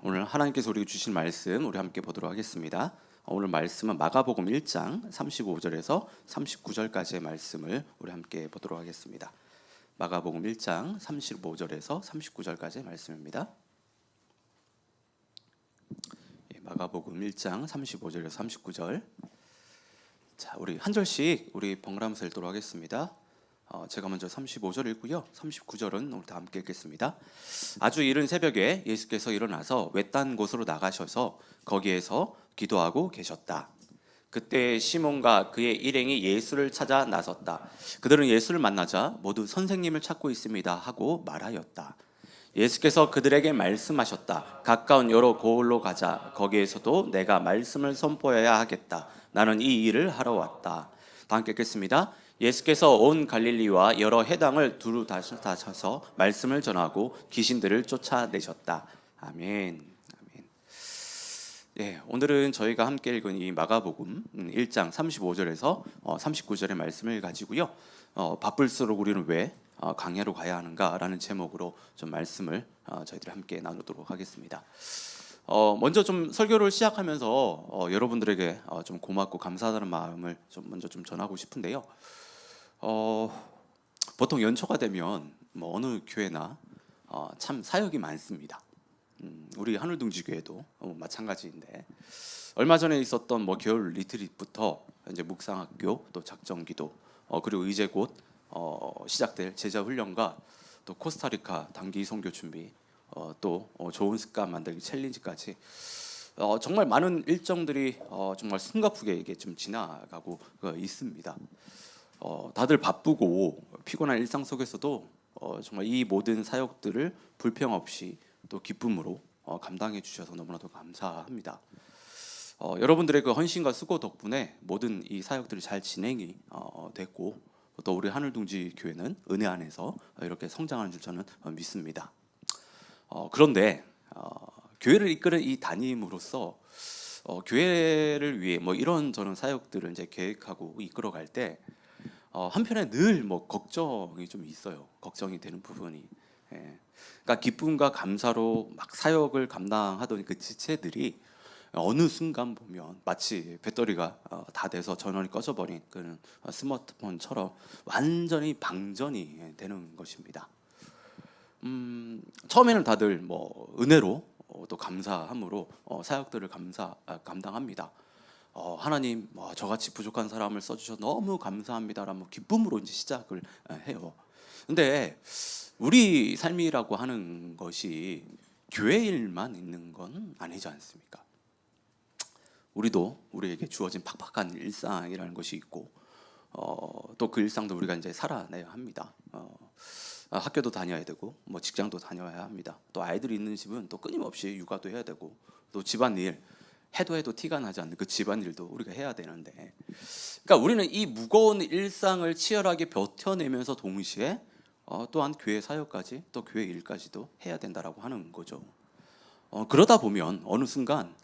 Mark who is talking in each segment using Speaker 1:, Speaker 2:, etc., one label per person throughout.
Speaker 1: 오늘 하나님께서 우리에게 주신 말씀 우리 함께 보도록 하겠습니다. 오늘 말씀은 마가복음 1장 35절에서 39절까지의 말씀을 우리 함께 보도록 하겠습니다. 마가복음 1장 35절에서 39절까지의 말씀입니다. 마가복음 1장 35절에서 39절. 자, 우리 한 절씩 우리 번갈아가면서 읽도록 하겠습니다. 제가 먼저 35절 읽고요. 39절은 우리 다 함께 읽겠습니다. 아주 이른 새벽에 예수께서 일어나서 외딴 곳으로 나가셔서 거기에서 기도하고 계셨다. 그때 시몬과 그의 일행이 예수를 찾아 나섰다. 그들은 예수를 만나자 모두 선생님을 찾고 있습니다 하고 말하였다. 예수께서 그들에게 말씀하셨다. 가까운 여러 고을로 가자. 거기에서도 내가 말씀을 선포해야 하겠다. 나는 이 일을 하러 왔다. 다 함께 읽겠습니다. 예수께서 온 갈릴리와 여러 해당을 두루 다셔서 말씀을 전하고 귀신들을 쫓아내셨다. 아멘. 아멘. 오늘은 저희가 함께 읽은 이 마가복음 1장 35절에서 39절의 말씀을 가지고요. 바쁠수록 우리는 왜 강야로 가야 하는가라는 제목으로 좀 말씀을 저희들이 함께 나누도록 하겠습니다. 먼저 좀 설교를 시작하면서 여러분들에게 좀 고맙고 감사하다는 마음을 좀 먼저 좀 전하고 싶은데요. 보통 연초가 되면 뭐 어느 교회나 참 사역이 많습니다. 우리 하늘둥지교회도 마찬가지인데 얼마 전에 있었던 뭐 겨울 리트릿부터 이제 묵상학교 또 작정기도 그리고 이제 곧 시작될 제자 훈련과 또 코스타리카 단기 선교 준비 또 좋은 습관 만들기 챌린지까지 정말 많은 일정들이 정말 숨가쁘게 이게 좀 지나가고 있습니다. 다들 바쁘고 피곤한 일상 속에서도 정말 이 모든 사역들을 불평 없이 또 기쁨으로 감당해 주셔서 너무나도 감사합니다. 여러분들의 그 헌신과 수고 덕분에 모든 이 사역들이 잘 진행이 됐고 또 우리 하늘둥지 교회는 은혜 안에서 이렇게 성장하는 줄 저는 믿습니다. 그런데 교회를 이끄는 이 담임으로서 교회를 위해 뭐 이런 저런 사역들을 이제 계획하고 이끌어갈 때 한편에 늘 뭐 걱정이 좀 있어요. 걱정이 되는 부분이. 그러니까 기쁨과 감사로 막 사역을 감당하던 그 지체들이 어느 순간 보면 마치 배터리가 다 돼서 전원이 꺼져버린 그 스마트폰처럼 완전히 방전이 되는 것입니다. 처음에는 다들 뭐 은혜로 또 감사함으로 사역들을 감당합니다. 하나님 저같이 부족한 사람을 써주셔서 너무 감사합니다라는 기쁨으로 이제 시작을 해요. 근데 우리 삶이라고 하는 것이 교회 일만 있는 건 아니지 않습니까? 우리도 우리에게 주어진 팍팍한 일상이라는 것이 있고 또 그 일상도 우리가 이제 살아내야 합니다. 학교도 다녀야 되고 뭐 직장도 다녀야 합니다. 또 아이들이 있는 집은 또 끊임없이 육아도 해야 되고 또 집안일 해도 티가 나지 않는 그 집안일도 우리가 해야 되는데, 그러니까 우리는 이 무거운 일상을 치열하게 버텨내면서 동시에 또한 교회 사역까지 또 교회 일까지도 해야 된다라고 하는 거죠. 그러다 보면 어느 순간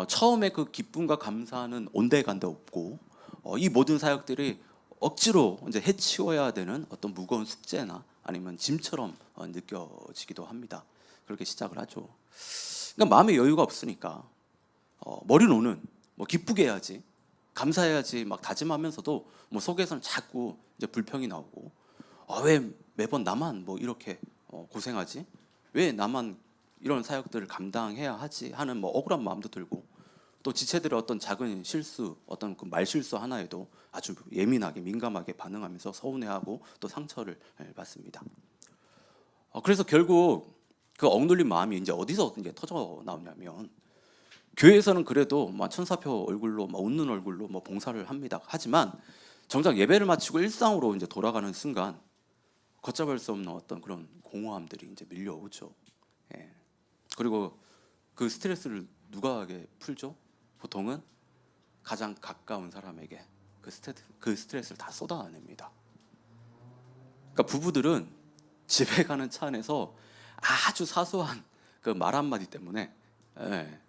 Speaker 1: 처음에 그 기쁨과 감사는 온데간데 없고 이 모든 사역들이 억지로 이제 해치워야 되는 어떤 무거운 숙제나 아니면 짐처럼 느껴지기도 합니다. 그렇게 시작을 하죠. 그러니까 마음에 여유가 없으니까 머리로는 뭐 기쁘게 해야지, 감사해야지 막 다짐하면서도 뭐 속에서는 자꾸 이제 불평이 나오고 왜 매번 나만 뭐 이렇게 고생하지? 왜 나만 이런 사역들을 감당해야 하지? 하는 뭐 억울한 마음도 들고 또 지체들의 어떤 작은 실수, 어떤 그 말실수 하나에도 아주 예민하게 민감하게 반응하면서 서운해하고 또 상처를 받습니다. 그래서 결국 그 억눌린 마음이 이제 어디서 이제 터져 나오냐면 교회에서는 그래도 막 천사표 얼굴로 막 웃는 얼굴로 뭐 봉사를 합니다. 하지만 정작 예배를 마치고 일상으로 이제 돌아가는 순간 걷잡을 수 없는 어떤 그런 공허함들이 이제 밀려오죠. 그리고 그 스트레스를 누가에게 풀죠? 보통은 가장 가까운 사람에게 그 스트레스를 다 쏟아냅니다. 그러니까 부부들은 집에 가는 차 안에서 아주 사소한 그 말 한마디 때문에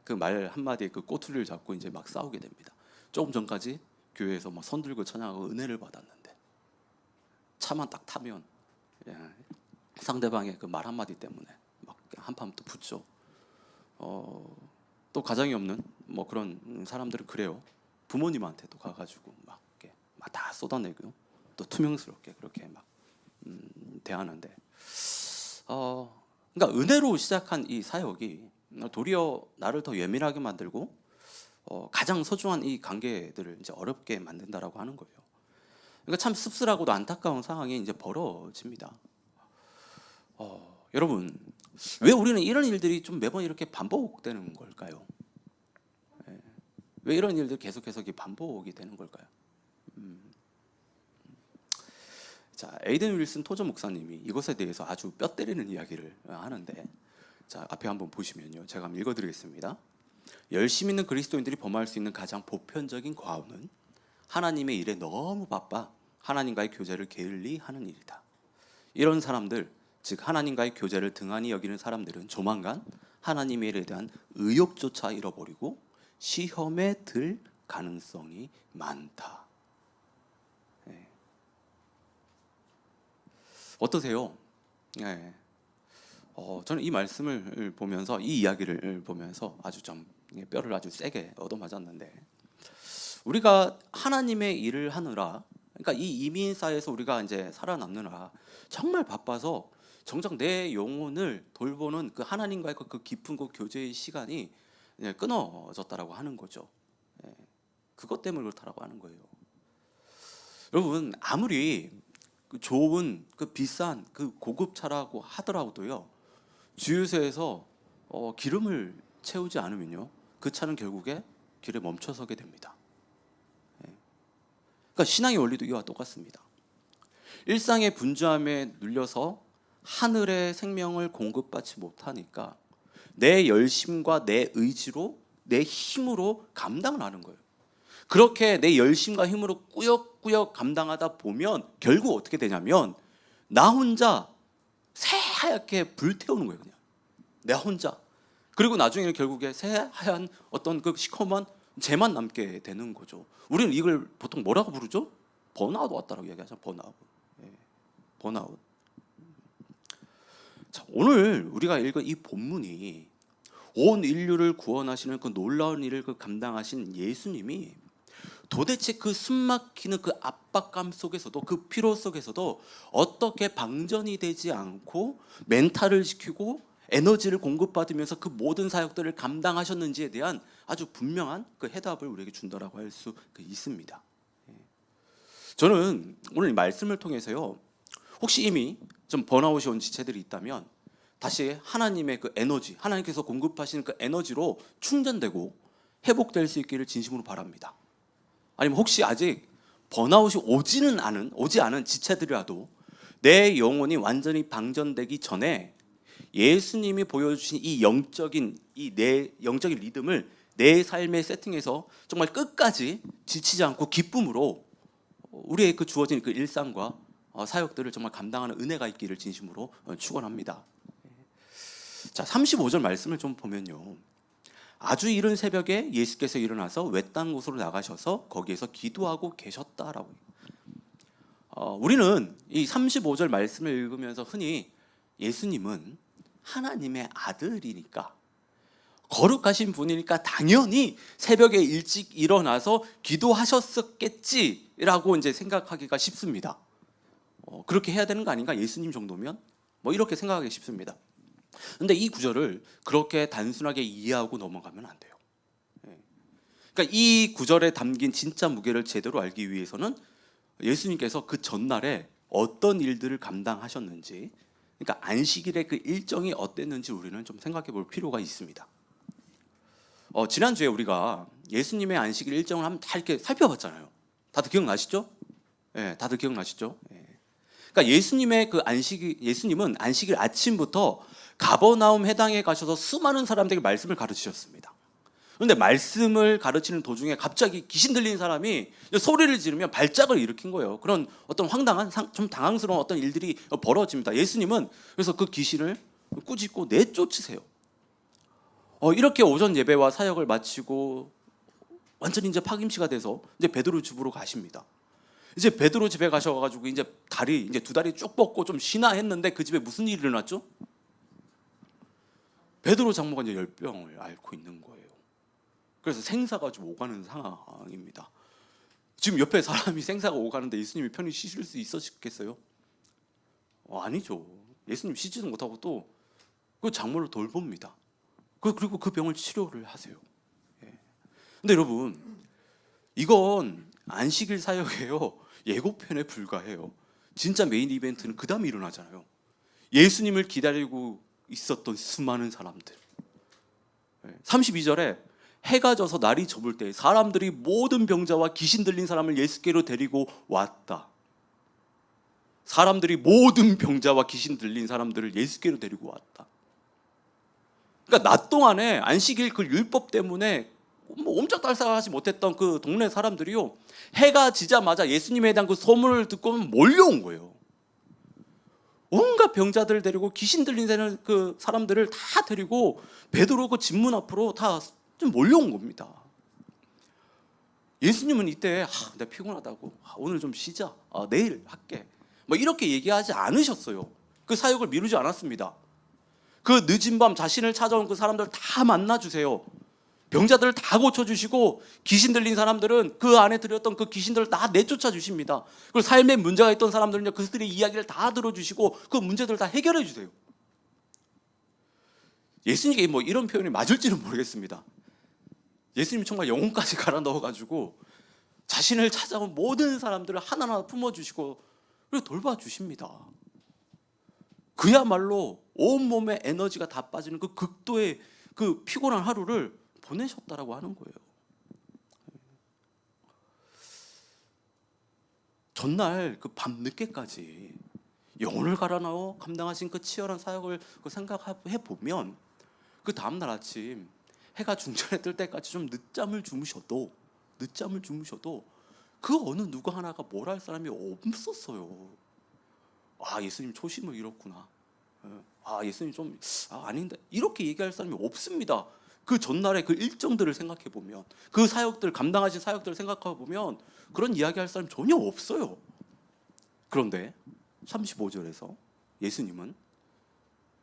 Speaker 1: 그 말 한마디에 그 꼬투리를 잡고 이제 막 싸우게 됩니다. 조금 전까지 교회에서 막 손 들고 찬양하고 은혜를 받았는데 차만 딱 타면 상대방의 그 말 한마디 때문에 막 한판 또 붙죠. 또 가장이 없는 뭐 그런 사람들은 그래요. 부모님한테도 가가지고 막 이렇게 막 다 쏟아내고 또 투명스럽게 그렇게 막 대하는데, 그러니까 은혜로 시작한 이 사역이 도리어 나를 더 예민하게 만들고 가장 소중한 이 관계들을 이제 어렵게 만든다라고 하는 거예요. 그러니까 참 씁쓸하고도 안타까운 상황이 이제 벌어집니다. 여러분, 왜 우리는 이런 일들이 좀 매번 이렇게 반복되는 걸까요? 왜 이런 일들 계속해서 반복이 되는 걸까요? 자, 에이든 윌슨 토저 목사님이 이것에 대해서 아주 뼈 때리는 이야기를 하는데, 자, 앞에 한번 보시면요, 제가 한번 읽어드리겠습니다. 열심 있는 그리스도인들이 범할 수 있는 가장 보편적인 과오는 하나님의 일에 너무 바빠 하나님과의 교제를 게을리하는 일이다. 이런 사람들, 즉 하나님과의 교제를 등한히 여기는 사람들은 조만간 하나님의 일에 대한 의욕조차 잃어버리고 시험에 들 가능성이 많다. 어떠세요? 네. 저는 이 말씀을 보면서, 이 이야기를 보면서 아주 좀 뼈를 아주 세게 얻어맞았는데, 우리가 하나님의 일을 하느라, 그러니까 이 이민 사회에서 우리가 이제 살아남느라 정말 바빠서 정작 내 영혼을 돌보는 그 하나님과의 그 깊은 그 교제의 시간이 끊어졌다라고 하는 거죠. 그것 때문에 그렇다라고 하는 거예요. 여러분, 아무리 그 좋은 그 비싼 그 고급 차라고 하더라도요, 주유소에서 기름을 채우지 않으면요, 그 차는 결국에 길에 멈춰서게 됩니다. 그러니까 신앙의 원리도 이와 똑같습니다. 일상의 분주함에 눌려서 하늘의 생명을 공급받지 못하니까 내 열심과 내 의지로, 내 힘으로 감당을 하는 거예요. 그렇게 내 열심과 힘으로 꾸역꾸역 감당하다 보면 결국 어떻게 되냐면 나 혼자 새하얗게 불태우는 거예요. 그냥 내 혼자. 그리고 나중에는 결국에 새하얀 어떤 그 시커먼 재만 남게 되는 거죠. 우리는 이걸 보통 뭐라고 부르죠? 번아웃 왔다라고 이야기하죠. 번아웃. 번아웃. 자, 오늘 우리가 읽은 이 본문이 온 인류를 구원하시는 그 놀라운 일을 감당하신 예수님이 도대체 그 숨막히는 그 압박감 속에서도, 그 피로 속에서도 어떻게 방전이 되지 않고 멘탈을 지키고 에너지를 공급받으면서 그 모든 사역들을 감당하셨는지에 대한 아주 분명한 그 해답을 우리에게 준다라고 할 수 있습니다. 저는 오늘 말씀을 통해서요, 혹시 이미 좀 번아웃이 온 지체들이 있다면 다시 하나님의 그 에너지, 하나님께서 공급하시는 그 에너지로 충전되고 회복될 수 있기를 진심으로 바랍니다. 아니면 혹시 아직 번아웃이 오지 않은 지체들이라도 내 영혼이 완전히 방전되기 전에 예수님이 보여주신 이 영적인 리듬을 내 삶의 세팅에서 정말 끝까지 지치지 않고 기쁨으로 우리의 그 주어진 그 일상과 사역들을 정말 감당하는 은혜가 있기를 진심으로 축원합니다. 자, 35절 말씀을 좀 보면요, 아주 이른 새벽에 예수께서 일어나서 외딴 곳으로 나가셔서 거기에서 기도하고 계셨다라고. 우리는 이 35절 말씀을 읽으면서 흔히 예수님은 하나님의 아들이니까, 거룩하신 분이니까 당연히 새벽에 일찍 일어나서 기도하셨었겠지라고 이제 생각하기가 쉽습니다. 그렇게 해야 되는 거 아닌가? 예수님 정도면 뭐 이렇게 생각하기 쉽습니다. 근데 이 구절을 그렇게 단순하게 이해하고 넘어가면 안 돼요. 그러니까 이 구절에 담긴 진짜 무게를 제대로 알기 위해서는 예수님께서 그 전날에 어떤 일들을 감당하셨는지, 그러니까 안식일의 그 일정이 어땠는지 우리는 좀 생각해 볼 필요가 있습니다. 지난주에 우리가 예수님의 안식일 일정을 한번 다 이렇게 살펴봤잖아요. 다들 기억나시죠? 다들 기억나시죠? 그러니까 예수님은 안식일 아침부터 가버나움 해당에 가셔서 수많은 사람들에게 말씀을 가르치셨습니다. 그런데 말씀을 가르치는 도중에 갑자기 귀신 들린 사람이 소리를 지르며 발작을 일으킨 거예요. 그런 어떤 황당한, 좀 당황스러운 어떤 일들이 벌어집니다. 예수님은 그래서 그 귀신을 꾸짖고 내쫓으세요. 이렇게 오전 예배와 사역을 마치고 완전히 이제 파김치가 돼서 이제 베드로 집으로 가십니다. 이제 베드로 집에 가셔가지고 이제 두 다리 쭉 뻗고 좀 쉬나 했는데 그 집에 무슨 일이 일어났죠? 베드로 장모가 이제 열병을 앓고 있는 거예요. 그래서 생사가 좀 오가는 상황입니다. 지금 옆에 사람이 생사가 오가는데 예수님이 편히 쉬실 수 있었겠어요? 아니죠. 예수님 쉬지도 못하고 또 그 장모를 돌봅니다. 그리고 그 병을 치료를 하세요. 근데 여러분, 이건 안식일 사역이에요. 예고편에 불과해요. 진짜 메인 이벤트는 그 다음에 일어나잖아요. 예수님을 기다리고 있었던 수많은 사람들. 32절에 해가 져서 날이 접을 때 사람들이 모든 병자와 귀신 들린 사람을 예수께로 데리고 왔다. 사람들이 모든 병자와 귀신 들린 사람들을 예수께로 데리고 왔다. 그러니까 낮 동안에 안식일 그 율법 때문에 옴짝달싹하지 못했던 그 동네 사람들이요, 해가 지자마자 예수님에 대한 그 소문을 듣고 몰려온 거예요. 온갖 병자들을 데리고 귀신 들린 그 사람들을 다 데리고 베드로 그 집문 앞으로 다 좀 몰려온 겁니다. 예수님은 이때 내가 피곤하다고, 오늘 좀 쉬자, 내일 할게, 뭐 이렇게 얘기하지 않으셨어요. 그 사역을 미루지 않았습니다. 그 늦은 밤 자신을 찾아온 그 사람들 다 만나주세요. 병자들을 다 고쳐주시고 귀신 들린 사람들은 그 안에 들었던 그 귀신들을 다 내쫓아 주십니다. 그리고 삶에 문제가 있던 사람들은 그들의 이야기를 다 들어주시고 그 문제들을 다 해결해 주세요. 예수님께 뭐 이런 표현이 맞을지는 모르겠습니다. 예수님이 정말 영혼까지 갈아 넣어가지고 자신을 찾아온 모든 사람들을 하나하나 품어주시고 그리고 돌봐주십니다. 그야말로 온몸에 에너지가 다 빠지는 그 극도의 그 피곤한 하루를 보내셨다라고 하는 거예요. 전날 그 밤늦게까지 영혼을 갈아 넣어 감당하신 그 치열한 사역을 생각해 보면 그 다음날 아침 해가 중천에 뜰 때까지 좀 늦잠을 주무셔도 그 어느 누구 하나가 뭘 할 사람이 없었어요. 예수님 초심을 잃었구나. 예수님 좀 아닌데, 이렇게 얘기할 사람이 없습니다. 그 전날의 그 일정들을 생각해 보면, 그 사역들, 감당하신 사역들을 생각해 보면 그런 이야기할 사람이 전혀 없어요. 그런데 35절에서 예수님은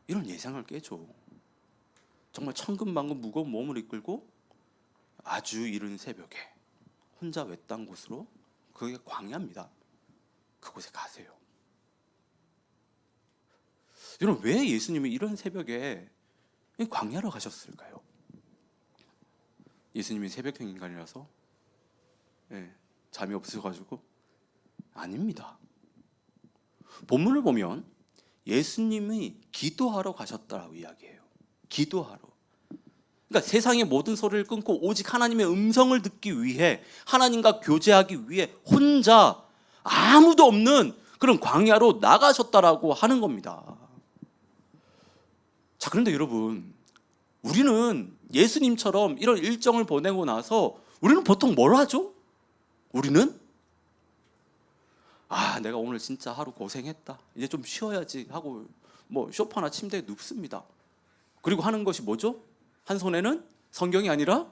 Speaker 1: 이런 예상을 깨죠. 정말 천근만근 무거운 몸을 이끌고 아주 이른 새벽에 혼자 외딴 곳으로, 그게 광야입니다. 그곳에 가세요. 여러분, 왜 예수님이 이런 새벽에 광야로 가셨을까요? 예수님이 새벽형 인간이라서 잠이 없으셔가지고? 아닙니다. 본문을 보면 예수님이 기도하러 가셨다라고 이야기해요. 기도하러. 그러니까 세상의 모든 소리를 끊고 오직 하나님의 음성을 듣기 위해, 하나님과 교제하기 위해 혼자 아무도 없는 그런 광야로 나가셨다라고 하는 겁니다. 자, 그런데 여러분, 우리는 예수님처럼 이런 일정을 보내고 나서 우리는 보통 뭘 하죠? 우리는 내가 오늘 진짜 하루 고생했다, 이제 좀 쉬어야지 하고 뭐 소파나 침대에 눕습니다. 그리고 하는 것이 뭐죠? 한 손에는 성경이 아니라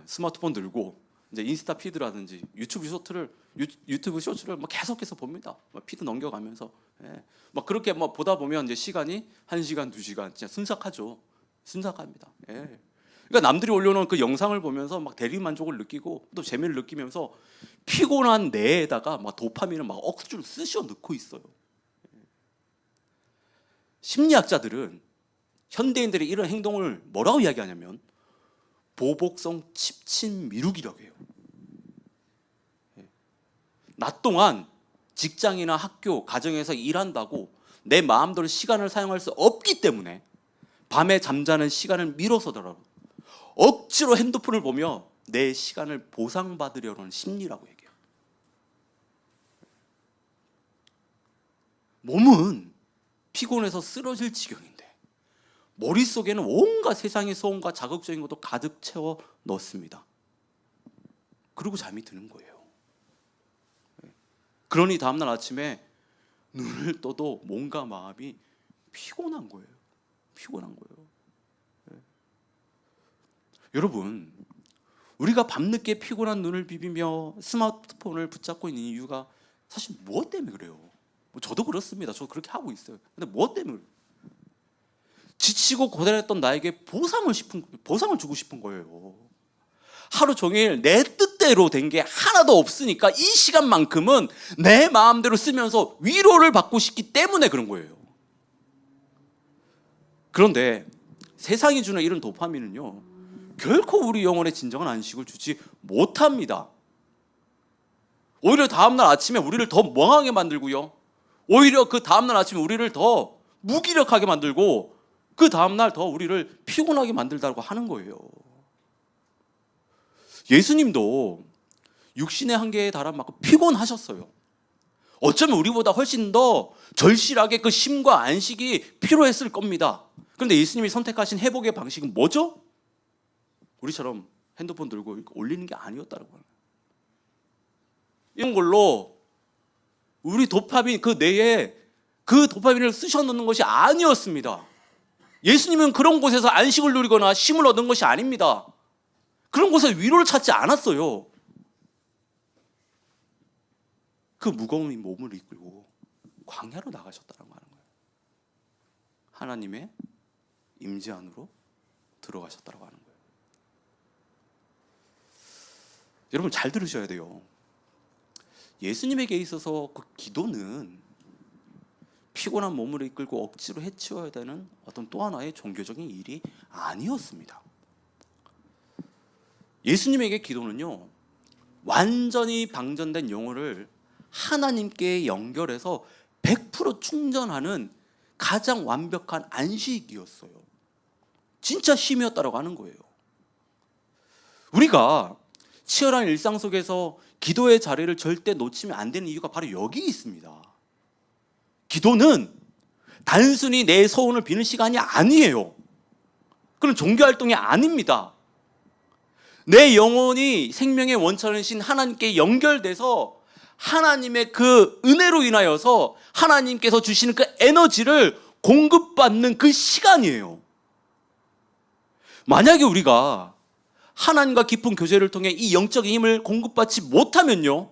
Speaker 1: 스마트폰 들고 이제 인스타 피드라든지 유튜브 쇼츠를 막 계속해서 봅니다. 피드 넘겨가면서 막 그렇게 막 보다 보면 이제 시간이 1시간, 2시간 진짜 순삭합니다. 그러니까 남들이 올려놓은 그 영상을 보면서 막 대리 만족을 느끼고 또 재미를 느끼면서 피곤한 뇌에다가 막 도파민을 막 억수로 쑤셔 넣고 있어요. 심리학자들은 현대인들의 이런 행동을 뭐라고 이야기하냐면 보복성 집친 미루기라고 해요. 낮 동안 직장이나 학교, 가정에서 일한다고 내 마음대로 시간을 사용할 수 없기 때문에 밤에 잠자는 시간을 미뤄서더라도 억지로 핸드폰을 보며 내 시간을 보상받으려는 심리라고 얘기해요. 몸은 피곤해서 쓰러질 지경인데 머릿속에는 온갖 세상의 소음과 자극적인 것도 가득 채워 넣습니다. 그리고 잠이 드는 거예요. 그러니 다음날 아침에 눈을 떠도 몸과 마음이 피곤한 거예요. 여러분, 우리가 밤늦게 피곤한 눈을 비비며 스마트폰을 붙잡고 있는 이유가 사실 무엇 때문에 그래요? 저도 그렇습니다. 저도 그렇게 하고 있어요. 근데 무엇 때문에 그래요? 지치고 고단했던 나에게 보상을 주고 싶은 거예요. 하루 종일 내 뜻대로 된 게 하나도 없으니까 이 시간만큼은 내 마음대로 쓰면서 위로를 받고 싶기 때문에 그런 거예요. 그런데 세상이 주는 이런 도파민은요, 결코 우리 영혼에 진정한 안식을 주지 못합니다. 오히려 다음날 아침에 우리를 더 멍하게 만들고요, 오히려 그 다음날 아침에 우리를 더 무기력하게 만들고 그 다음날 더 우리를 피곤하게 만들다고 하는 거예요. 예수님도 육신의 한계에 달한 만큼 피곤하셨어요. 어쩌면 우리보다 훨씬 더 절실하게 그 쉼과 안식이 필요했을 겁니다. 그런데 예수님이 선택하신 회복의 방식은 뭐죠? 우리처럼 핸드폰 들고 올리는 게 아니었다는 거예요. 이런 걸로 우리 도파민, 그 뇌에 그 도파민을 쑤셔 넣는 것이 아니었습니다. 예수님은 그런 곳에서 안식을 누리거나 쉼을 얻은 것이 아닙니다. 그런 곳에서 위로를 찾지 않았어요. 그 무거운 몸을 이끌고 광야로 나가셨다는 거예요. 하나님의 임재 안으로 들어가셨다고 하는 거예요. 여러분 잘 들으셔야 돼요. 예수님에게 있어서 그 기도는 피곤한 몸을 이끌고 억지로 해치워야 되는 어떤 또 하나의 종교적인 일이 아니었습니다. 예수님에게 기도는요, 완전히 방전된 영혼을 하나님께 연결해서 100% 충전하는 가장 완벽한 안식이었어요. 진짜 쉼이었다고 하는 거예요. 우리가 치열한 일상 속에서 기도의 자리를 절대 놓치면 안 되는 이유가 바로 여기 있습니다. 기도는 단순히 내 소원을 비는 시간이 아니에요. 그런 종교활동이 아닙니다. 내 영혼이 생명의 원천이신 하나님께 연결돼서 하나님의 그 은혜로 인하여서 하나님께서 주시는 그 에너지를 공급받는 그 시간이에요. 만약에 우리가 하나님과 깊은 교제를 통해 이 영적인 힘을 공급받지 못하면요,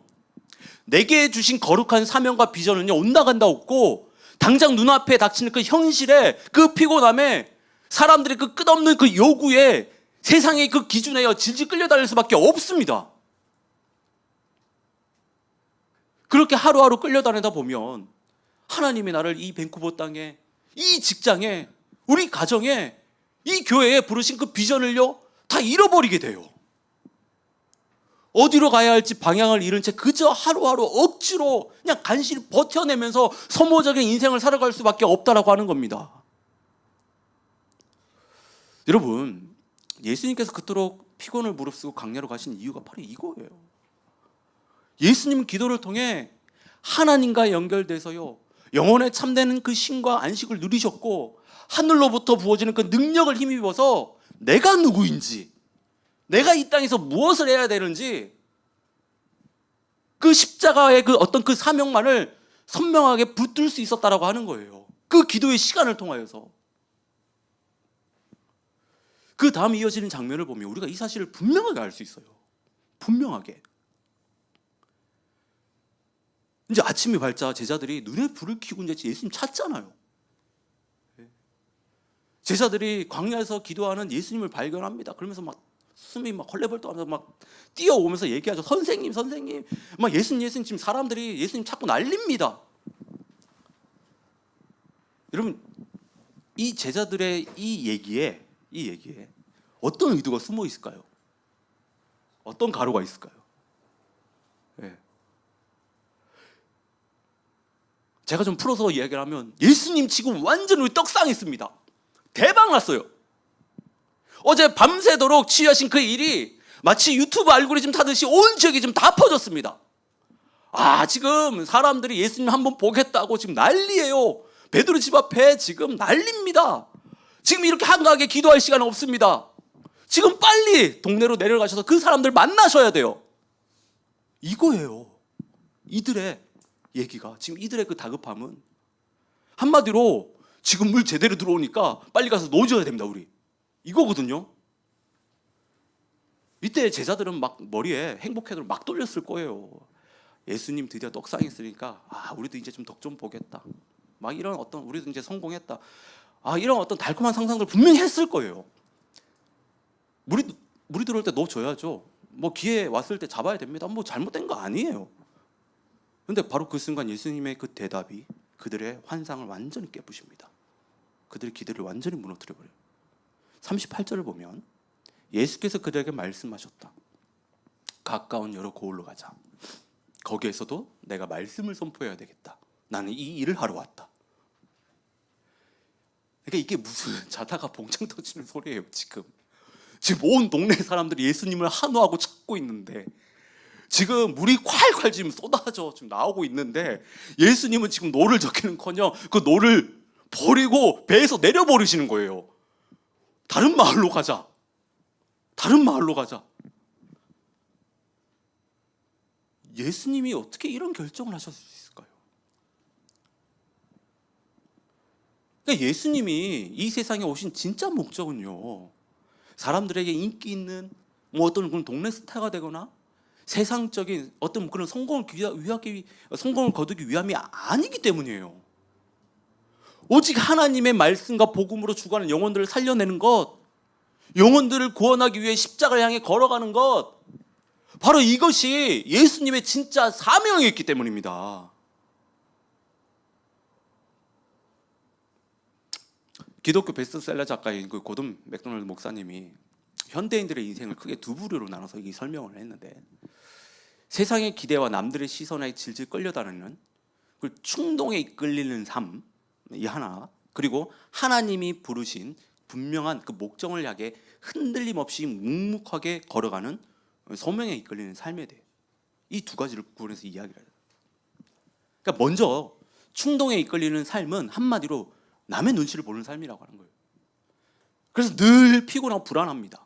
Speaker 1: 내게 주신 거룩한 사명과 비전은요, 온다간다 없고 당장 눈앞에 닥치는 그 현실에, 그 피곤함에, 사람들의 그 끝없는 그 요구에, 세상의 그 기준에 질질 끌려다닐 수밖에 없습니다. 그렇게 하루하루 끌려다니다 보면 하나님이 나를 이 밴쿠버 땅에, 이 직장에, 우리 가정에, 이 교회에 부르신 그 비전을요, 다 잃어버리게 돼요. 어디로 가야 할지 방향을 잃은 채 그저 하루하루 억지로 그냥 간신히 버텨내면서 소모적인 인생을 살아갈 수밖에 없다라고 하는 겁니다. 여러분, 예수님께서 그토록 피곤을 무릅쓰고 광야로 가신 이유가 바로 이거예요. 예수님은 기도를 통해 하나님과 연결돼서요, 영혼에 참되는 그 쉼과 안식을 누리셨고, 하늘로부터 부어지는 그 능력을 힘입어서 내가 누구인지, 내가 이 땅에서 무엇을 해야 되는지, 그 십자가의 그 어떤 그 사명만을 선명하게 붙들 수 있었다라고 하는 거예요. 그 기도의 시간을 통하여서. 그 다음 이어지는 장면을 보면 우리가 이 사실을 분명하게 알 수 있어요. 분명하게. 이제 아침이 밝자 제자들이 눈에 불을 켜고 이제 예수님 찾잖아요. 제자들이 광야에서 기도하는 예수님을 발견합니다. 그러면서 막 숨이 막 헐레벌떡하면서 막 뛰어오면서 얘기하죠. 선생님, 선생님, 막 예수님 지금 사람들이 예수님 찾고 난립니다. 여러분, 이 제자들의 이 얘기에 어떤 의도가 숨어 있을까요? 어떤 가루가 있을까요? 네. 제가 좀 풀어서 이야기를 하면 예수님 지금 완전히 떡상했습니다. 대박 났어요. 어제 밤새도록 취하신 그 일이 마치 유튜브 알고리즘 타듯이 온 지역에 지금 다 퍼졌습니다. 아, 지금 사람들이 예수님 한번 보겠다고 지금 난리예요. 베드로 집 앞에 지금 난립니다. 지금 이렇게 한가하게 기도할 시간 없습니다. 지금 빨리 동네로 내려가셔서 그 사람들 만나셔야 돼요. 이거예요. 이들의 얘기가, 지금 이들의 그 다급함은 한마디로 지금 물 제대로 들어오니까 빨리 가서 놓아줘야 됩니다, 우리. 이거거든요. 이때 제자들은 막 머리에 행복회도를 막 돌렸을 거예요. 예수님 드디어 떡상했으니까, 아, 우리도 이제 좀 덕 좀 보겠다. 막 이런 어떤, 우리도 이제 성공했다. 이런 어떤 달콤한 상상들 분명히 했을 거예요. 물이 들어올 때 넣어줘야죠. 뭐 기회 왔을 때 잡아야 됩니다. 뭐 잘못된 거 아니에요. 근데 바로 그 순간 예수님의 그 대답이 그들의 환상을 완전히 깨부십니다. 그들의 기대를 완전히 무너뜨려버려요. 38절을 보면 예수께서 그들에게 말씀하셨다. 가까운 여러 고을로 가자. 거기에서도 내가 말씀을 선포해야 되겠다. 나는 이 일을 하러 왔다. 그러니까 이게 무슨 자다가 봉창 터지는 소리예요. 지금 온 동네 사람들이 예수님을 한우하고 찾고 있는데, 지금 물이 콸콸 지금 쏟아져 지금 나오고 있는데, 예수님은 지금 노를 적기는커녕 그 노를 버리고 배에서 내려버리시는 거예요. 다른 마을로 가자. 다른 마을로 가자. 예수님이 어떻게 이런 결정을 하셨을 수 있을까요? 그러니까 예수님이 이 세상에 오신 진짜 목적은요, 사람들에게 인기 있는 뭐 어떤 그런 동네 스타가 되거나 세상적인 어떤 그런 성공을 거두기 위함이 아니기 때문이에요. 오직 하나님의 말씀과 복음으로 죽어가는 영혼들을 살려내는 것, 영혼들을 구원하기 위해 십자가를 향해 걸어가는 것, 바로 이것이 예수님의 진짜 사명이었기 때문입니다. 기독교 베스트셀러 작가인 그 고든 맥도날드 목사님이 현대인들의 인생을 크게 두 부류로 나눠서 이 설명을 했는데, 세상의 기대와 남들의 시선에 질질 끌려다니는 그 충동에 이끌리는 삶, 이 하나, 그리고 하나님이 부르신 분명한 그 목적을 향해 흔들림 없이 묵묵하게 걸어가는 소명에 이끌리는 삶에 대해 이 두 가지를 구분해서 이야기를 해요. 그러니까 먼저 충동에 이끌리는 삶은 한마디로 남의 눈치를 보는 삶이라고 하는 거예요. 그래서 늘 피곤하고 불안합니다.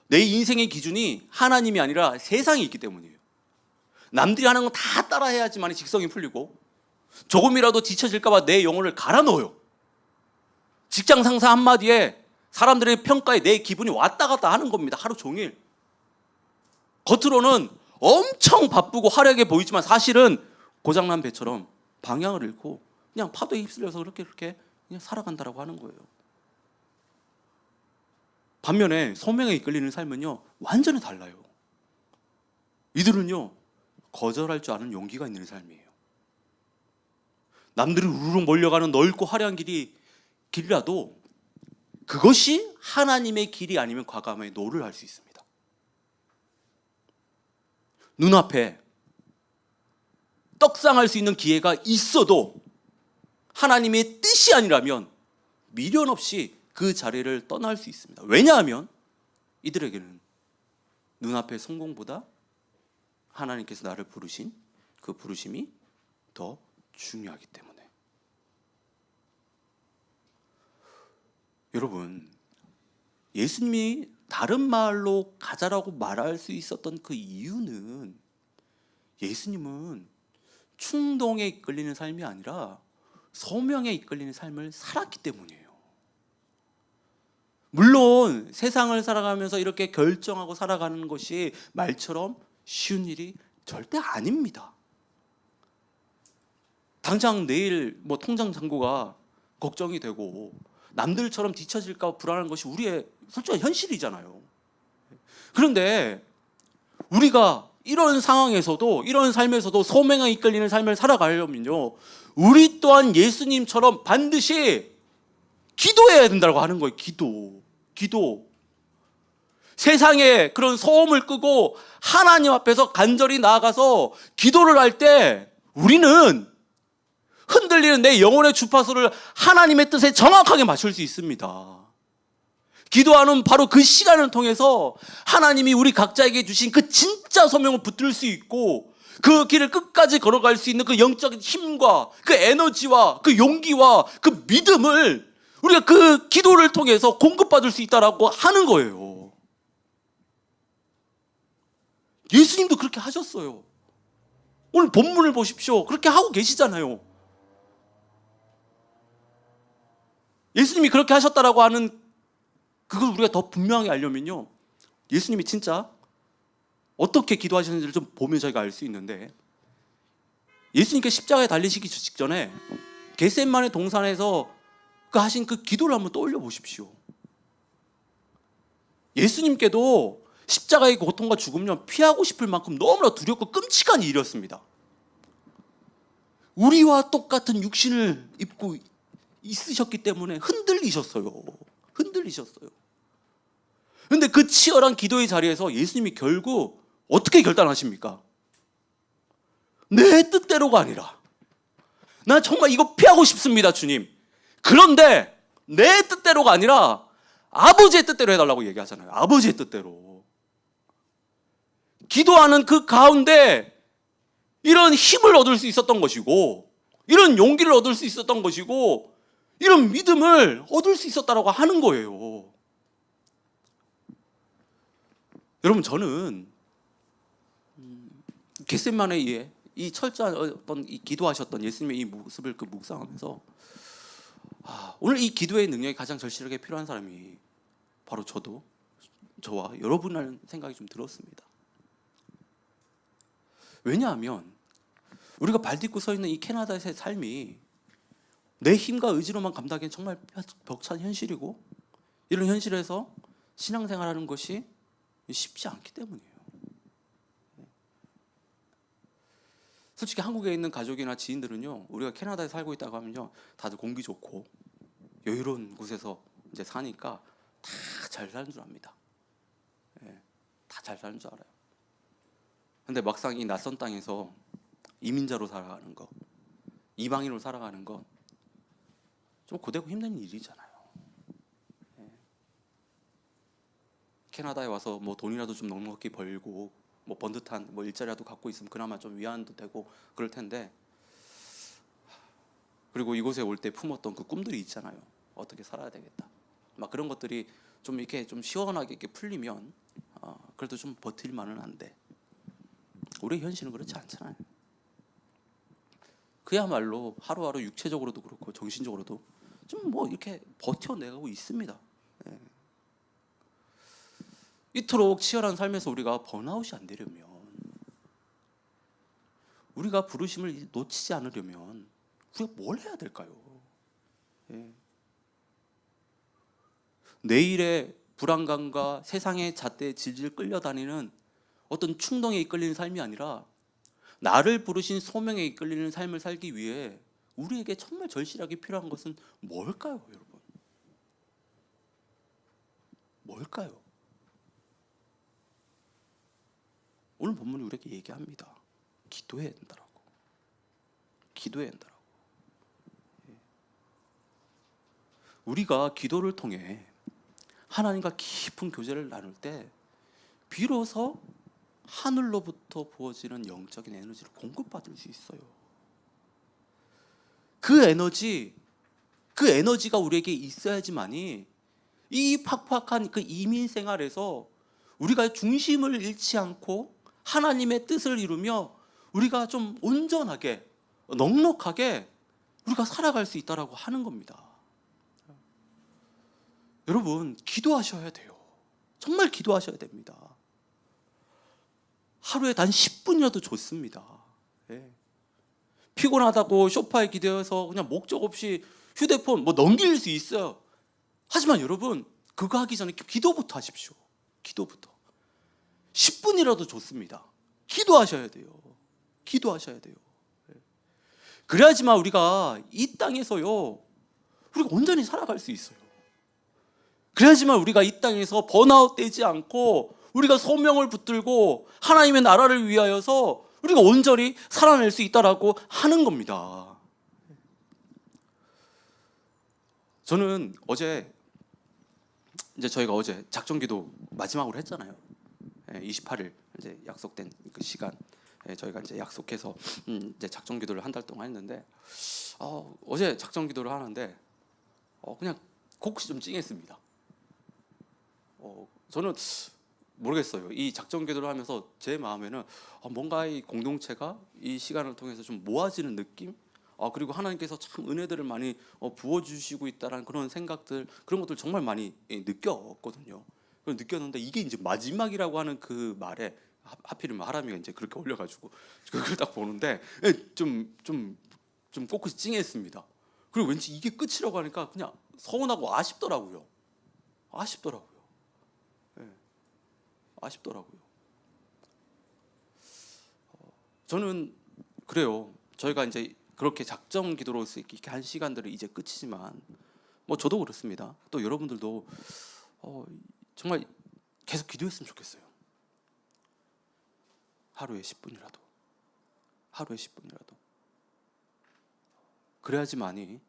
Speaker 1: 내 인생의 기준이 하나님이 아니라 세상이 있기 때문이에요. 남들이 하는 건 다 따라해야지만 직성이 풀리고, 조금이라도 지쳐질까 봐 내 영혼을 갈아 넣어요. 직장 상사 한마디에 사람들의 평가에 내 기분이 왔다 갔다 하는 겁니다. 하루 종일. 겉으로는 엄청 바쁘고 화려하게 보이지만 사실은 고장난 배처럼 방향을 잃고 그냥 파도에 휩쓸려서 그렇게 그냥 살아간다라고 하는 거예요. 반면에 소명에 이끌리는 삶은요, 완전히 달라요. 이들은요, 거절할 줄 아는 용기가 있는 삶이에요. 남들이 우르르 몰려가는 넓고 화려한 길이라도 그것이 하나님의 길이 아니면 과감하게 노를 할 수 있습니다. 눈앞에 떡상할 수 있는 기회가 있어도 하나님의 뜻이 아니라면 미련 없이 그 자리를 떠날 수 있습니다. 왜냐하면 이들에게는 눈앞의 성공보다 하나님께서 나를 부르신 그 부르심이 더 중요하기 때문에. 여러분, 예수님이 다른 마을로 가자라고 말할 수 있었던 그 이유는, 예수님은 충동에 이끌리는 삶이 아니라 소명에 이끌리는 삶을 살았기 때문이에요. 물론 세상을 살아가면서 이렇게 결정하고 살아가는 것이 말처럼 쉬운 일이 절대 아닙니다. 당장 내일 뭐 통장 잔고가 걱정이 되고 남들처럼 뒤처질까 불안한 것이 우리의 솔직한 현실이잖아요. 그런데 우리가 이런 상황에서도, 이런 삶에서도 소명에 이끌리는 삶을 살아가려면요, 우리 또한 예수님처럼 반드시 기도해야 된다고 하는 거예요. 기도. 세상에 그런 소음을 끄고 하나님 앞에서 간절히 나아가서 기도를 할 때 우리는 흔들리는 내 영혼의 주파수를 하나님의 뜻에 정확하게 맞출 수 있습니다. 기도하는 바로 그 시간을 통해서 하나님이 우리 각자에게 주신 그 진짜 소명을 붙들 수 있고, 그 길을 끝까지 걸어갈 수 있는 그 영적인 힘과 그 에너지와 그 용기와 그 믿음을 우리가 그 기도를 통해서 공급받을 수 있다라고 하는 거예요. 예수님도 그렇게 하셨어요. 오늘 본문을 보십시오. 그렇게 하고 계시잖아요. 예수님이 그렇게 하셨다라고 하는 그걸 우리가 더 분명하게 알려면요, 예수님이 진짜 어떻게 기도하셨는지를 좀 보면 저희가 알 수 있는데, 예수님께 십자가에 달리시기 직전에 겟세마네 동산에서 그 하신 그 기도를 한번 떠올려 보십시오. 예수님께도 십자가의 고통과 죽음을 피하고 싶을 만큼 너무나 두렵고 끔찍한 일이었습니다. 우리와 똑같은 육신을 입고 있으셨기 때문에 흔들리셨어요. 그런데 그 치열한 기도의 자리에서 예수님이 결국 어떻게 결단하십니까? 내 뜻대로가 아니라, 나 정말 이거 피하고 싶습니다, 주님. 그런데 내 뜻대로가 아니라 아버지의 뜻대로 해달라고 얘기하잖아요. 아버지의 뜻대로. 기도하는 그 가운데 이런 힘을 얻을 수 있었던 것이고, 이런 용기를 얻을 수 있었던 것이고, 이런 믿음을 얻을 수 있었다라고 하는 거예요. 여러분, 저는 겟세마네에 이 철저한 어떤 이 기도하셨던 예수님의 이 모습을 묵상하면서 오늘 이 기도의 능력이 가장 절실하게 필요한 사람이 바로 저와 여러분이라는 생각이 좀 들었습니다. 왜냐하면 우리가 발딛고 서 있는 이 캐나다에서의 삶이 내 힘과 의지로만 감당하기엔 정말 벅찬 현실이고, 이런 현실에서 신앙생활하는 것이 쉽지 않기 때문이에요. 솔직히 한국에 있는 가족이나 지인들은요, 우리가 캐나다에 살고 있다고 하면요, 다들 공기 좋고 여유로운 곳에서 이제 사니까 다 잘 사는 줄 압니다. 다 잘 사는 줄 알아요. 근데 막상 이 낯선 땅에서 이민자로 살아가는 거, 이방인으로 살아가는 건 좀 고되고 힘든 일이잖아요. 캐나다에 와서 뭐 돈이라도 좀 넉넉히 벌고 뭐 번듯한 뭐 일자리라도 갖고 있으면 그나마 좀 위안도 되고 그럴 텐데, 그리고 이곳에 올 때 품었던 그 꿈들이 있잖아요. 어떻게 살아야 되겠다. 막 그런 것들이 좀 이렇게 좀 시원하게 이렇게 풀리면 그래도 좀 버틸만은 한데, 우리 현실은 그렇지 않잖아요. 그야말로 하루하루 육체적으로도 그렇고 정신적으로도 좀 뭐 이렇게 버텨내고 있습니다. 이토록 치열한 삶에서 우리가 번아웃이 안 되려면, 우리가 부르심을 놓치지 않으려면 우리가 뭘 해야 될까요? 내일의 불안감과 세상의 잣대에 질질 끌려다니는 어떤 충동에 이끌리는 삶이 아니라, 나를 부르신 소명에 이끌리는 삶을 살기 위해 우리에게 정말 절실하게 필요한 것은 뭘까요, 여러분? 뭘까요? 오늘 본문이 우리에게 얘기합니다. 기도해야 된다라고. 기도해야 된다라고. 우리가 기도를 통해 하나님과 깊은 교제를 나눌 때 비로소 하늘로부터 부어지는 영적인 에너지를 공급받을 수 있어요. 그 에너지가 우리에게 있어야지만이 이 팍팍한 그 이민 생활에서 우리가 중심을 잃지 않고 하나님의 뜻을 이루며 우리가 좀 온전하게, 넉넉하게 우리가 살아갈 수 있다라고 하는 겁니다. 여러분, 기도하셔야 돼요. 정말 기도하셔야 됩니다. 하루에 단 10분이라도 좋습니다. 피곤하다고 소파에 기대어서 그냥 목적 없이 휴대폰 뭐 넘길 수 있어요. 하지만 여러분, 그거 하기 전에 기도부터 하십시오. 기도부터 10분이라도 좋습니다. 기도하셔야 돼요. 기도하셔야 돼요. 그래야지만 우리가 이 땅에서요, 우리가 온전히 살아갈 수 있어요. 그래야지만 우리가 이 땅에서 번아웃 되지 않고 우리가 소명을 붙들고 하나님의 나라를 위하여서 우리가 온전히 살아낼 수 있다라고 하는 겁니다. 저는 저희가 어제 작정기도 마지막으로 했잖아요. 28일 이제 약속된 그 시간, 저희가 이제 약속해서 이제 작정기도를 한 달 동안 했는데, 어제 작정기도를 하는데 그냥 곳곳이 좀 찡했습니다. 저는 모르겠어요. 이 작정기도를 하면서 제 마음에는 뭔가 이 공동체가 이 시간을 통해서 좀 모아지는 느낌, 그리고 하나님께서 참 은혜들을 많이 부어주시고 있다라는 그런 생각들, 그런 것들 정말 많이 느꼈거든요. 느꼈는데 이게 이제 마지막이라고 하는 그 말에 하필이면 하람이가 이제 그렇게 올려가지고 그걸 딱 보는데 좀 곳곳이 찡했습니다. 그리고 왠지 이게 끝이라고 하니까 그냥 서운하고 아쉽더라고요. 아쉽더라고요. 예, 아쉽더라고요. 저는 그래요. 저희가 이제 그렇게 작정 기도로 이렇게 한 시간들은 이제 끝이지만 뭐 저도 그렇습니다. 또 여러분들도 정말 계속 기도했으면 좋겠어요. 하루에 10분이라도. 하루에 10분이라도. 그래야지만이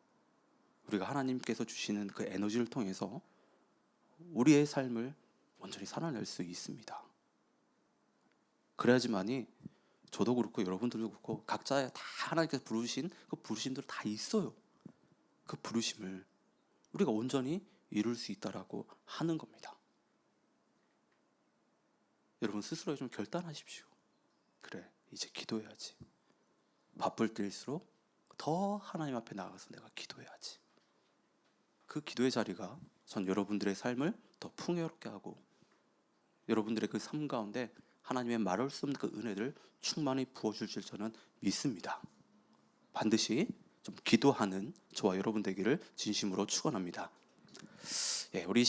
Speaker 1: 우리가 하나님께서 주시는 그 에너지를 통해서 우리의 삶을 온전히 살아낼 수 있습니다. 그래야지만이 저도 그렇고 여러분들도 그렇고 각자 다 하나님께서 부르신 그 부르심들 다 있어요. 그 부르심을 우리가 온전히 이룰 수 있다라고 하는 겁니다. 여러분 스스로 좀 결단하십시오. 그래, 이제 기도해야지. 바쁠 때일수록 더 하나님 앞에 나가서 내가 기도해야지. 그 기도의 자리가 전 여러분들의 삶을 더 풍요롭게 하고 여러분들의 그 삶 가운데 하나님의 말할 수 없는 그 은혜를 충만히 부어줄 줄 저는 믿습니다. 반드시 좀 기도하는 저와 여러분 되기를 진심으로 축원합니다. 예, 우리